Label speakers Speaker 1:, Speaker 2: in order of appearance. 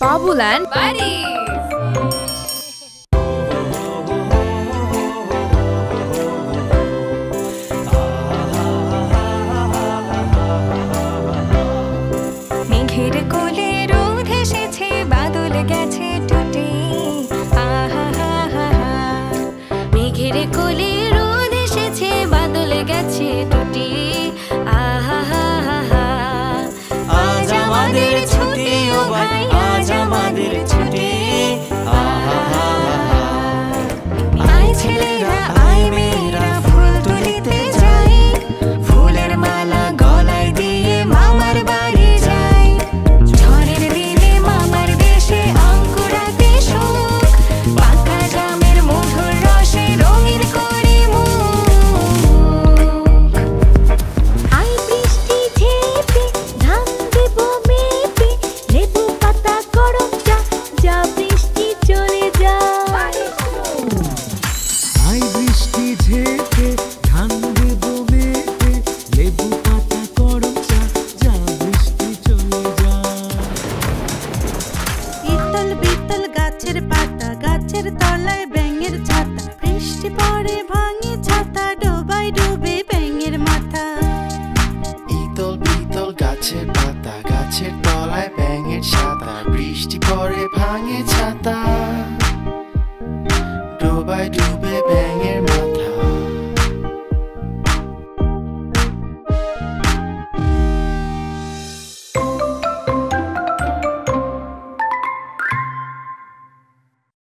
Speaker 1: Babuland Buddies!
Speaker 2: মেঘের কোলে রোদ এসেছে, বাদল গেছে টুটে। মেঘের কোলে রোদ এসেছে, বাদল গেছে টুটে। আজ আমাদের ছুটি ও ভাই, আজ আমাদের ছুটি। আয় ছেলেরা আয় মেয়েরা ফুল তুলিতে যাই, ফুলের মালা গলায় দিয়ে মামার বাড়ি যাই। ঝড়ের দিনে মামার দেশে অঙ্কুরাতে সুখ, পাকা জামের মধুর রসে রঙিন করি মুখ। আয় বৃষ্টি ঝেঁপে ধান দেব মেপে, লেবু পাতা গরম চা, যা বৃষ্টি চলে যা।
Speaker 3: আই বৃষ্টি ঝেঁপে ধান দেব মেপে, লেবু পাতা গরম চা, যা বৃষ্টি চলে যা।
Speaker 4: ইতল বিতল গাছের পাতা, গাছের তলায় ব্যাঙের ছাতা, বৃষ্টি পড়ে ভাঙে ছাতা, ডোবায় ডুবে ব্যাঙের মাথা।
Speaker 5: ইতল বিতল গাছের পাতা, গাছের তলায় ব্যাঙের ছাতা, বৃষ্টি পড়ে ভাঙে ছাতা,